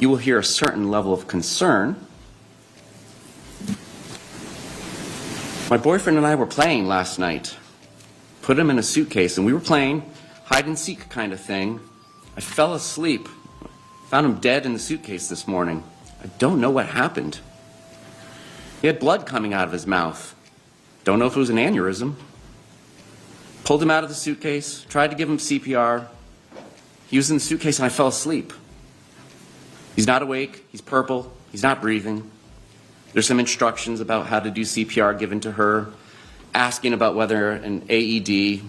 you will hear a certain level of concern. My boyfriend and I were playing last night. Put him in a suitcase, and we were playing hide and seek kind of thing. I fell asleep. Found him dead in the suitcase this morning. I don't know what happened. He had blood coming out of his mouth. Don't know if it was an aneurysm. Pulled him out of the suitcase, tried to give him CPR. He was in the suitcase and I fell asleep. He's not awake, he's purple, he's not breathing. There's some instructions about how to do CPR given to her, asking about whether an AED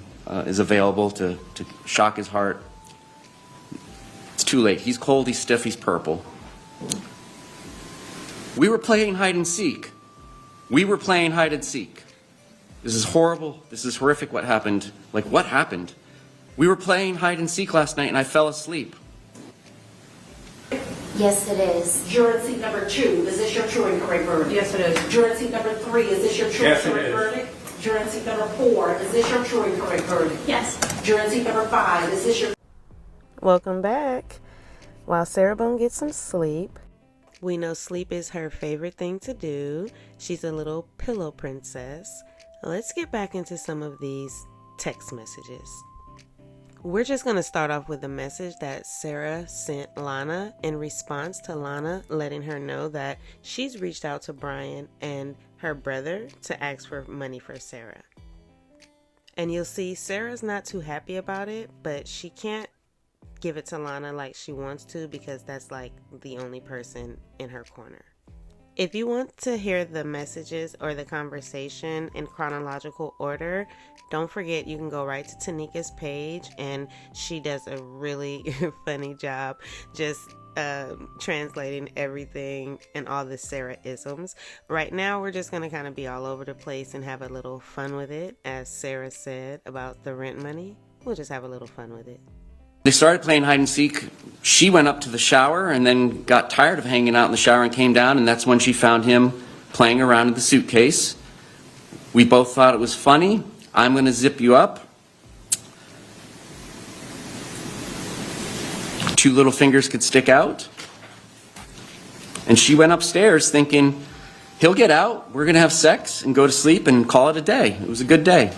is available to shock his heart. It's too late. He's cold, he's stiff, he's purple. We were playing hide and seek. We were playing hide and seek. This is horrible. This is horrific what happened. Like, what happened? We were playing hide and seek last night and I fell asleep. Yes, it is. Juror seat number 2, is this your true and correct verdict? Yes, it is. Juror seat number 3, is this your true Yes, and it correct is. verdict? Juror seat number 4, is this your true and correct verdict? Yes. Juror seat number 5, is this your... Welcome back. While Sarah Boone gets some sleep, we know sleep is her favorite thing to do. She's a little pillow princess. Let's get back into some of these text messages. We're just going to start off with a message that Sarah sent Lana in response to Lana letting her know that she's reached out to Brian and her brother to ask for money for Sarah. And you'll see Sarah's not too happy about it, but she can't give it to Lana like she wants to because that's like the only person in her corner. If you want to hear the messages or the conversation in chronological order, don't forget you can go right to Tanika's page, and she does a really funny job just translating everything and all the Sarah-isms. Right now, we're just going to kind of be all over the place and have a little fun with it. As Sarah said about the rent money, we'll just have a little fun with it. They started playing hide and seek. She went up to the shower and then got tired of hanging out in the shower and came down, and that's when she found him playing around in the suitcase. We both thought it was funny. I'm going to zip you up. 2 little fingers could stick out. And she went upstairs thinking, he'll get out, we're going to have sex and go to sleep and call it a day. It was a good day.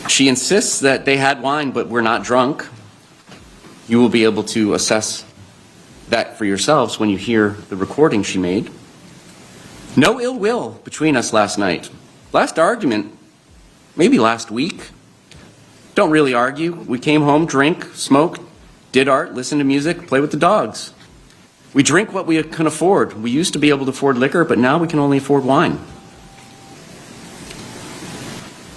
She insists that they had wine, but we're not drunk. You will be able to assess that for yourselves when you hear the recording she made. No ill will between us last night. Last argument, maybe last week. Don't really argue. We came home, drink, smoked, did art, listened to music, play with the dogs. We drink what we can afford. We used to be able to afford liquor, but now we can only afford wine.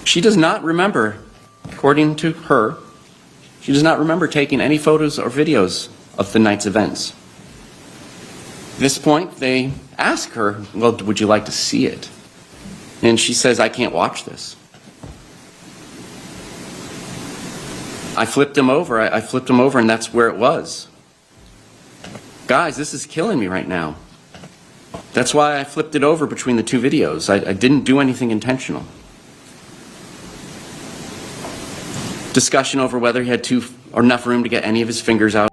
She does not remember, according to her, she does not remember taking any photos or videos of the night's events. At this point, they ask her, well, would you like to see it? And she says, I can't watch this. I flipped him over, and that's where it was. Guys, this is killing me right now. That's why I flipped it over between the 2 videos. I didn't do anything intentional. Discussion over whether he had enough room to get any of his fingers out.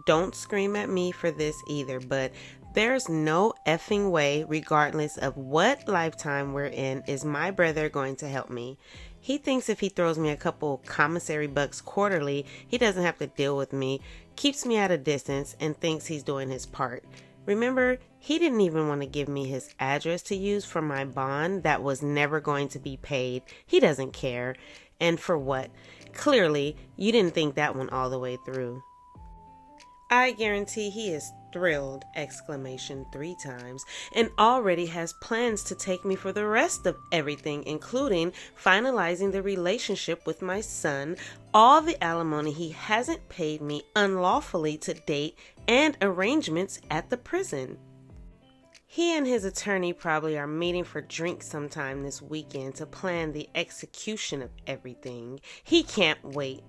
Don't scream at me for this either, but there's no effing way, regardless of what lifetime we're in, is my brother going to help me. He thinks if he throws me a couple commissary bucks quarterly, he doesn't have to deal with me, keeps me at a distance, and thinks he's doing his part. Remember, he didn't even want to give me his address to use for my bond that was never going to be paid. He doesn't care. And for what? Clearly, you didn't think that one all the way through. I guarantee he is thrilled, exclamation 3 times, and already has plans to take me for the rest of everything, including finalizing the relationship with my son, all the alimony he hasn't paid me unlawfully to date, and arrangements at the prison. He and his attorney probably are meeting for drinks sometime this weekend to plan the execution of everything. He can't wait.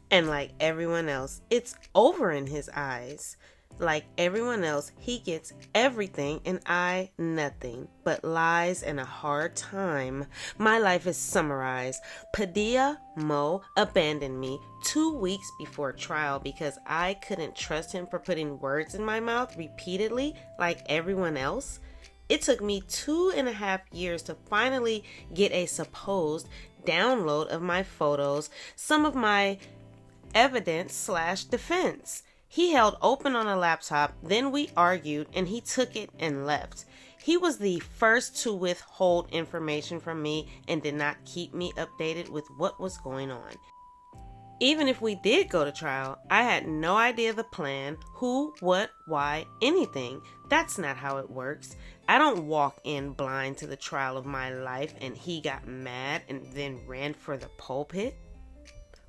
And like everyone else, it's over in his eyes. Like everyone else, he gets everything and I nothing but lies and a hard time. My life is summarized. Padilla Mo abandoned me 2 weeks before trial because I couldn't trust him for putting words in my mouth repeatedly like everyone else. It took me 2.5 years to finally get a supposed download of my photos, some of my evidence/defense. He held open on a laptop, then we argued and he took it and left. He was the first to withhold information from me and did not keep me updated with what was going on. Even if we did go to trial, I had no idea the plan, who, what, why, anything. That's not how it works. I don't walk in blind to the trial of my life and he got mad and then ran for the pulpit.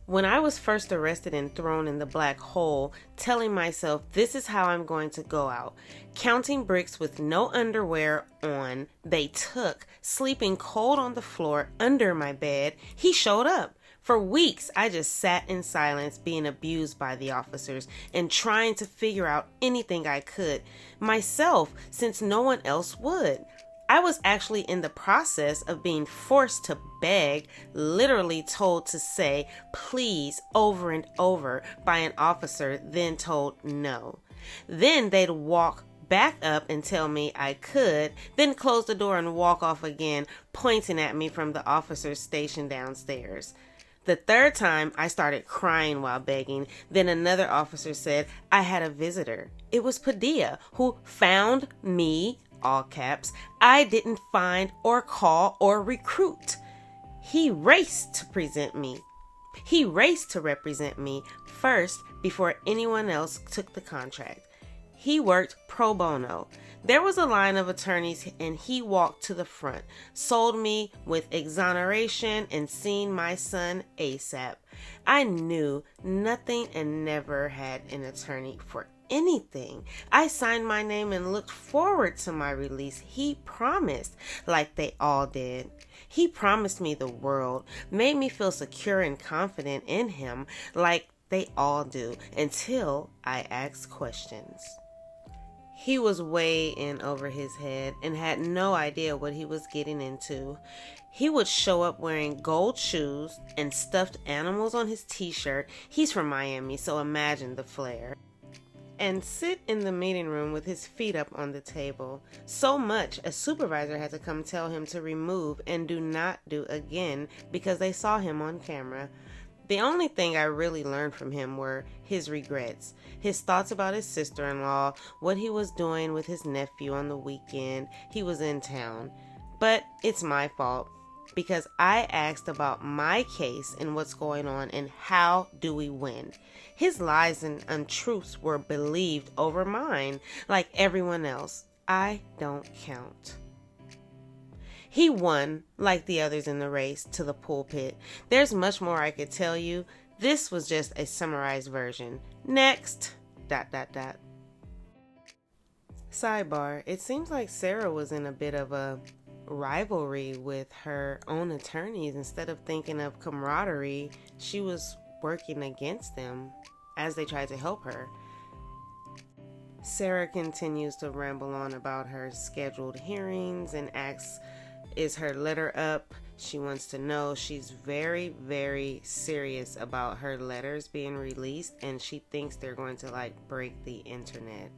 When I was first arrested and thrown in the black hole, telling myself this is how I'm going to go out, counting bricks with no underwear on, they took, sleeping cold on the floor under my bed, he showed up. For weeks, I just sat in silence being abused by the officers and trying to figure out anything I could myself since no one else would. I was actually in the process of being forced to beg, literally told to say please over and over by an officer, then told no. Then they'd walk back up and tell me I could, then close the door and walk off again, pointing at me from the officers stationed downstairs. The third time, I started crying while begging. Then another officer said I had a visitor. It was Padilla, who found me, all caps. I didn't find or call or recruit. He raced to present me. He raced to represent me first before anyone else took the contract. He worked pro bono. There was a line of attorneys and he walked to the front, sold me with exoneration and seen my son ASAP. I knew nothing and never had an attorney for anything. I signed my name and looked forward to my release. He promised, like they all did. He promised me the world, made me feel secure and confident in him, like they all do, until I asked questions. He was way in over his head and had no idea what he was getting into. He would show up wearing gold shoes and stuffed animals on his t-shirt. He's from Miami, so imagine the flair. And sit in the meeting room with his feet up on the table. So much a supervisor had to come tell him to remove and do not do again because they saw him on camera. The only thing I really learned from him were his regrets, his thoughts about his sister-in-law, what he was doing with his nephew on the weekend. He was in town. But it's my fault because I asked about my case and what's going on and how do we win. His lies and untruths were believed over mine like everyone else. I don't count. He won, like the others in the race, to the pulpit. There's much more I could tell you. This was just a summarized version. Next, ... Sidebar, it seems like Sarah was in a bit of a rivalry with her own attorneys. Instead of thinking of camaraderie, she was working against them as they tried to help her. Sarah continues to ramble on about her scheduled hearings and asks, is her letter up? She wants to know. She's very, very serious about her letters being released, and she thinks they're going to break the internet.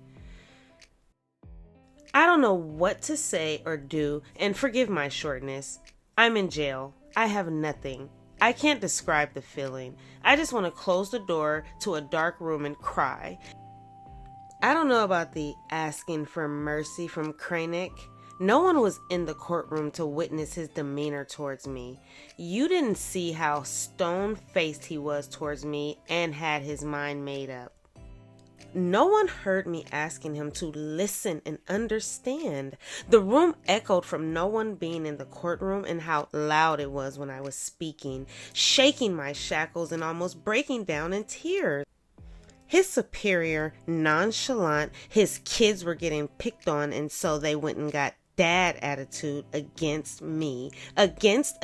I don't know what to say or do, and forgive my shortness. I'm in jail. I have nothing. I can't describe the feeling. I just want to close the door to a dark room and cry. I don't know about the asking for mercy from Kranek. No one was in the courtroom to witness his demeanor towards me. You didn't see how stone-faced he was towards me and had his mind made up. No one heard me asking him to listen and understand. The room echoed from no one being in the courtroom and how loud it was when I was speaking, shaking my shackles and almost breaking down in tears. His superior, nonchalant, his kids were getting picked on and so they went and got dad attitude against me. Against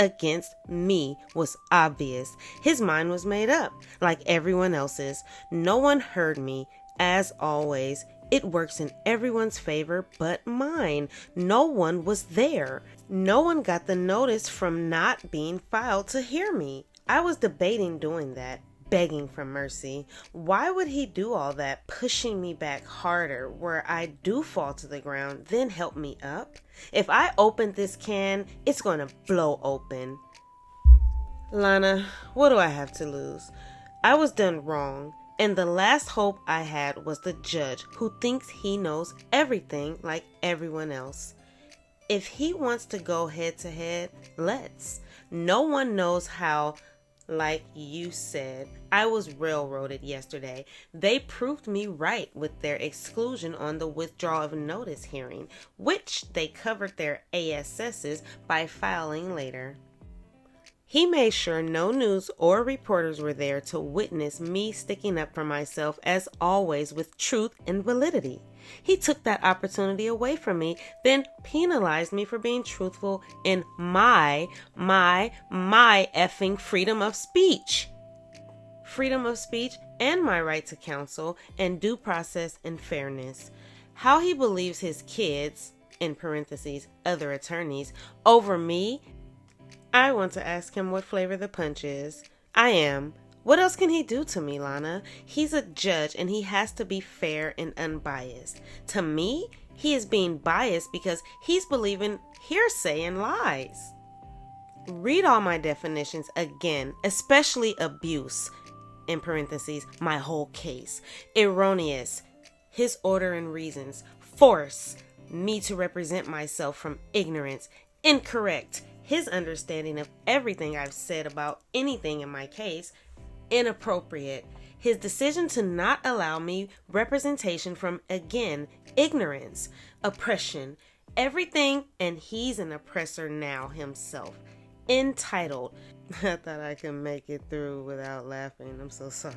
me was obvious. His mind was made up, like everyone else's. No one heard me As always, it works in everyone's favor but mine. No one was there. No one got the notice from not being filed to hear me. I was debating doing that, begging for mercy. Why would he do all that, pushing me back harder where I do fall to the ground, then help me up? If I open this can, it's going to blow open. Lana, what do I have to lose? I was done wrong, and the last hope I had was the judge who thinks he knows everything like everyone else. If he wants to go head to head, let's. No one knows how. Like you said, I was railroaded yesterday. They proved me right with their exclusion on the withdrawal of notice hearing, which they covered their ASSs by filing later. He made sure no news or reporters were there to witness me sticking up for myself as always with truth and validity. He took that opportunity away from me, then penalized me for being truthful in my effing freedom of speech. Freedom of speech and my right to counsel and due process and fairness. How he believes his kids, in parentheses, other attorneys, over me, I want to ask him what flavor the punch is. I am. What else can he do to me, Lana? He's a judge and he has to be fair and unbiased. To me, he is being biased because he's believing hearsay and lies. Read all my definitions again, especially abuse, in parentheses, my whole case. Erroneous, his order and reasons. Force, me to represent myself from ignorance. Incorrect, his understanding of everything I've said about anything in my case. Inappropriate, his decision to not allow me representation from, again, ignorance. Oppression, everything, and he's an oppressor now himself. Entitled, I thought I could make it through without laughing, I'm so sorry.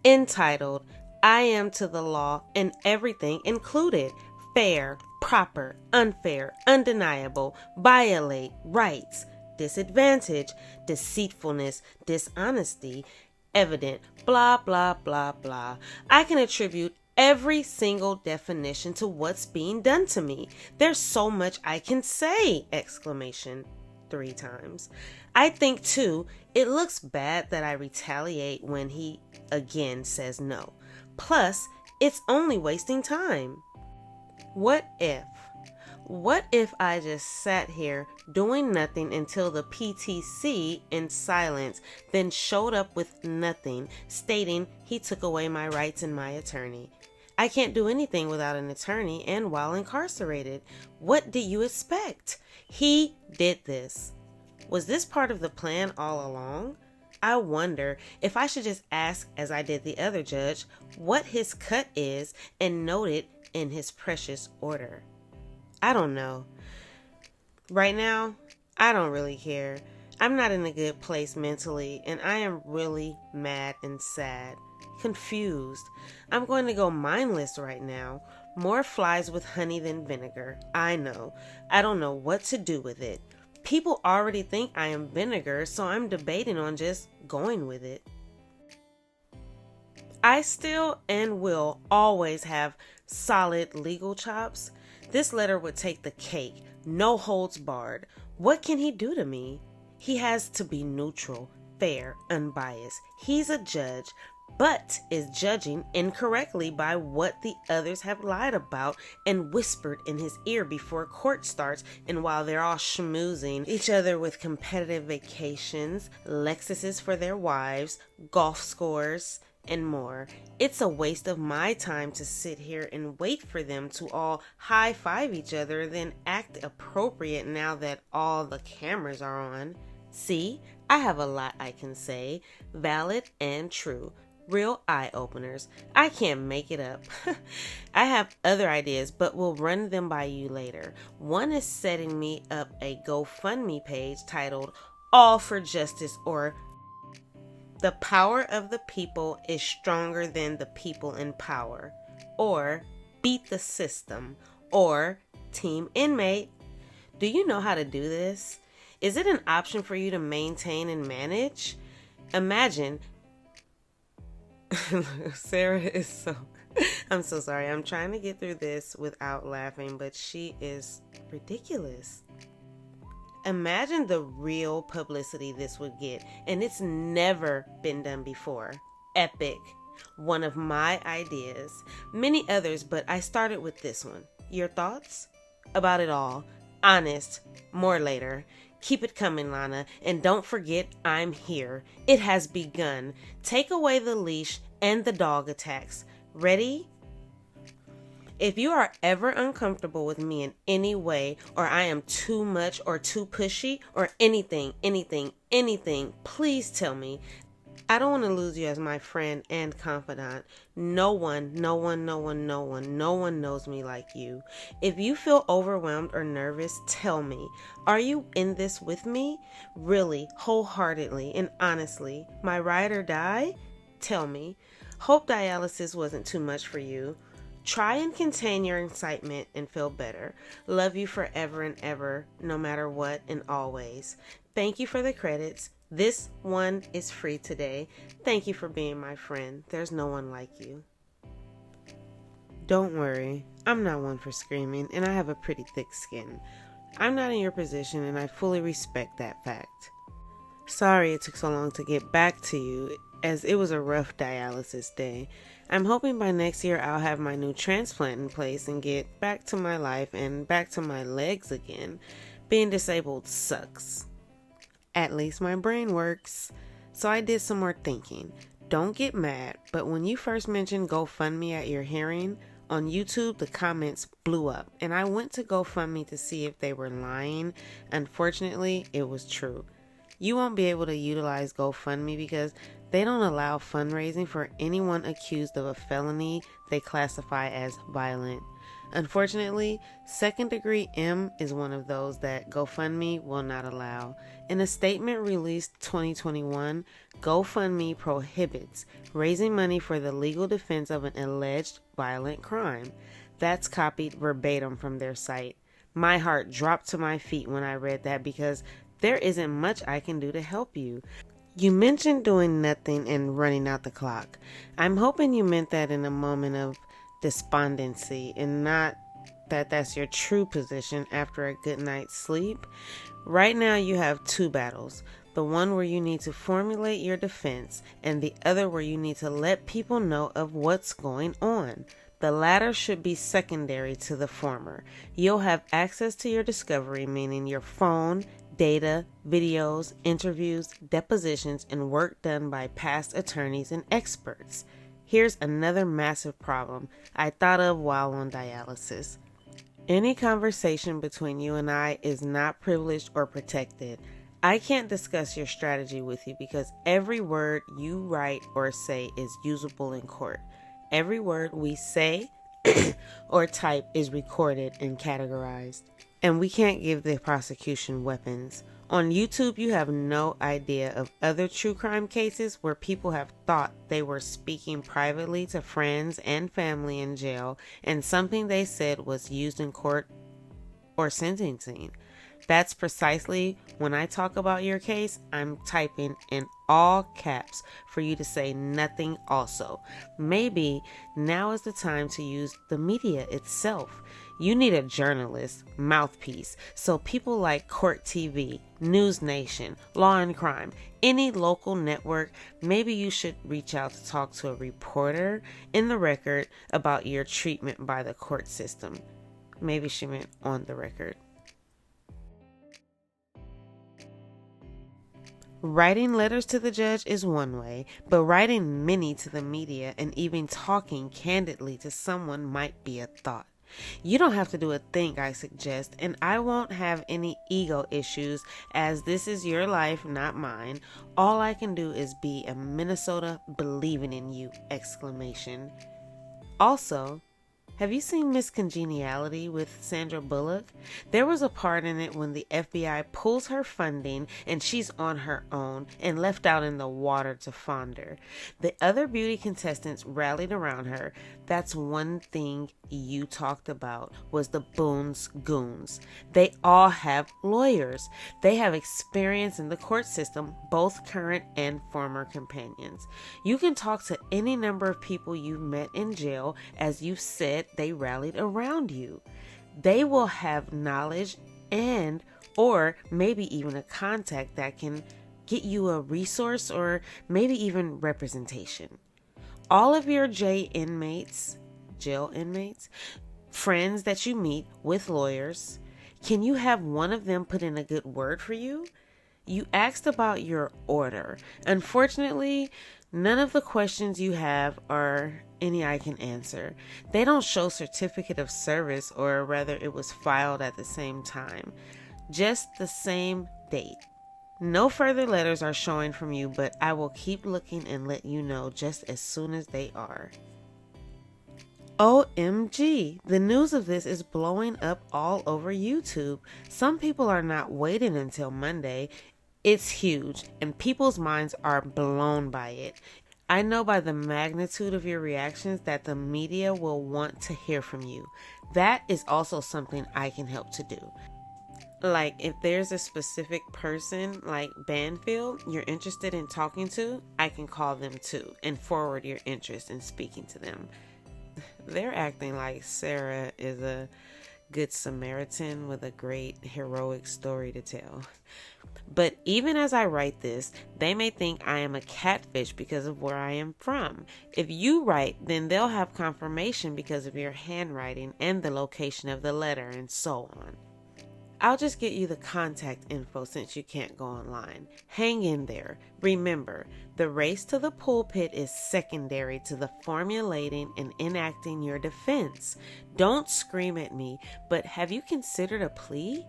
Entitled, I am to the law and everything included. Fair, proper, unfair, undeniable, violate, rights, disadvantage, deceitfulness, dishonesty, evident, blah, blah, blah, blah. I can attribute every single definition to what's being done to me. There's so much I can say! Exclamation 3 times. I think, too, it looks bad that I retaliate when he again says no. Plus, it's only wasting time. What if I just sat here doing nothing until the PTC in silence, then showed up with nothing, stating he took away my rights and my attorney? I can't do anything without an attorney and while incarcerated. What do you expect? He did this. Was this part of the plan all along? I wonder if I should just ask, as I did the other judge, what his cut is and note it in his precious order. I don't know. Right now, I don't really care. I'm not in a good place mentally, and I am really mad and sad. Confused. I'm going to go mindless right now. More flies with honey than vinegar. I know. I don't know what to do with it. People already think I am vinegar, so I'm debating on just going with it. I still and will always have solid legal chops. This letter would take the cake. No holds barred. What can he do to me? He has to be neutral, fair, unbiased. He's a judge, but is judging incorrectly by what the others have lied about and whispered in his ear before court starts and while they're all schmoozing each other with competitive vacations, Lexuses for their wives, golf scores, and more. It's a waste of my time to sit here and wait for them to all high-five each other, then act appropriate now that all the cameras are on. See, I have a lot I can say, valid and true. Real eye-openers. I can't make it up. I have other ideas, but we'll run them by you later. One is setting me up a GoFundMe page titled All for Justice, or The Power of the People is Stronger Than the People in Power, or Beat the System, or Team Inmate. Do you know how to do this? Is it an option for you to maintain and manage? Imagine Sarah is so I'm so sorry. I'm trying to get through this without laughing, but she is ridiculous. Imagine the real publicity this would get, and it's never been done before. Epic. One of my ideas. Many others, but I started with this one. Your thoughts? About it all. Honest. More later. Keep it coming, Lana, and don't forget I'm here. It has begun. Take away the leash and the dog attacks. Ready? If you are ever uncomfortable with me in any way, or I am too much or too pushy, or anything, please tell me. I don't want to lose you as my friend and confidant. No one knows me like you. If you feel overwhelmed or nervous, tell me. Are you in this with me? Really, wholeheartedly and honestly. My ride or die? Tell me. Hope dialysis wasn't too much for you. Try and contain your excitement and feel better. Love you forever and ever, no matter what and always. Thank you for the credits. This one is free today. Thank you for being my friend. There's no one like you. Don't worry, I'm not one for screaming, and I have a pretty thick skin. I'm not in your position, and I fully respect that fact. Sorry it took so long to get back to you, as it was a rough dialysis day. I'm hoping by next year I'll have my new transplant in place and get back to my life and back to my legs again. Being disabled sucks. At least my brain works. So I did some more thinking. Don't get mad, but when you first mentioned GoFundMe at your hearing, on YouTube the comments blew up, and I went to GoFundMe to see if they were lying. Unfortunately, it was true. You won't be able to utilize GoFundMe because they don't allow fundraising for anyone accused of a felony they classify as violent. Unfortunately, second degree M is one of those that GoFundMe will not allow. In a statement released 2021, GoFundMe prohibits raising money for the legal defense of an alleged violent crime. That's copied verbatim from their site. My heart dropped to my feet when I read that because there isn't much I can do to help you. You mentioned doing nothing and running out the clock. I'm hoping you meant that in a moment of despondency and not that that's your true position after a good night's sleep. Right now you have two battles. The one where you need to formulate your defense and the other where you need to let people know of what's going on. The latter should be secondary to the former. You'll have access to your discovery, meaning your phone, data, videos, interviews, depositions, and work done by past attorneys and experts. Here's another massive problem I thought of while on dialysis. Any conversation between you and I is not privileged or protected. I can't discuss your strategy with you because every word you write or say is usable in court. Every word we say or type is recorded and categorized. And we can't give the prosecution weapons. On YouTube, you have no idea of other true crime cases where people have thought they were speaking privately to friends and family in jail, and something they said was used in court or sentencing. That's precisely when I talk about your case, I'm typing in all caps for you to say nothing also. Maybe now is the time to use the media itself. You need a journalist, mouthpiece, so people like Court TV, News Nation, Law and Crime, any local network, maybe you should reach out to talk to a reporter in the record about your treatment by the court system. Maybe she meant on the record. Writing letters to the judge is one way, but writing many to the media and even talking candidly to someone might be a thought. You don't have to do a thing, I suggest, and I won't have any ego issues as this is your life, not mine. All I can do is be a Minnesota believing in you! Also, Have you seen Miss Congeniality with Sandra Bullock? There was a part in it when the FBI pulls her funding and she's on her own and left out in the water to founder. The other beauty contestants rallied around her. That's one thing you talked about was the Boone's goons. They all have lawyers. They have experience in the court system, both current and former companions. You can talk to any number of people you've met in jail. As you've said, they rallied around you. They will have knowledge and or maybe even a contact that can get you a resource or maybe even representation. All of your jail inmates, friends that you meet with lawyers, can you have one of them put in a good word for you? You asked about your order. Unfortunately, none of the questions you have are any I can answer. They don't show certificate of service or whether it was filed at the same time. Just the same date. No further letters are showing from you, but I will keep looking and let you know just as soon as they are. OMG, the news of this is blowing up all over YouTube. Some people are not waiting until Monday. It's huge, and people's minds are blown by it. I know by the magnitude of your reactions that the media will want to hear from you. That is also something I can help to do. Like, if there's a specific person like Banfield you're interested in talking to, I can call them too and forward your interest in speaking to them. They're acting like Sarah is a good Samaritan with a great heroic story to tell. But even as I write this, they may think I am a catfish because of where I am from. If you write, then they'll have confirmation because of your handwriting and the location of the letter and so on. I'll just get you the contact info since you can't go online. Hang in there. Remember, the race to the pulpit is secondary to the formulating and enacting your defense. Don't scream at me, but have you considered a plea?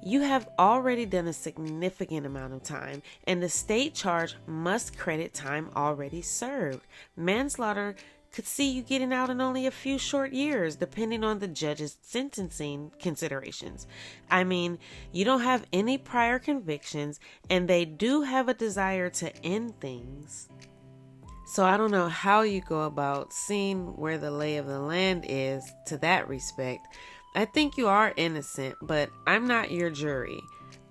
You have already done a significant amount of time, and the state charge must credit time already served. Manslaughter could see you getting out in only a few short years, depending on the judge's sentencing considerations. I mean, you don't have any prior convictions, and they do have a desire to end things. So I don't know how you go about seeing where the lay of the land is to that respect. I think you are innocent, but I'm not your jury.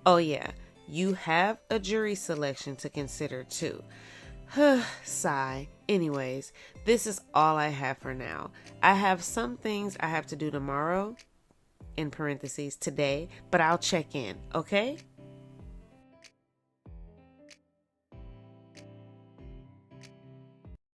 Oh yeah, you have a jury selection to consider too. Sigh. Anyways, this is all I have for now. I have some things I have to do tomorrow, in parentheses, today, but I'll check in, okay?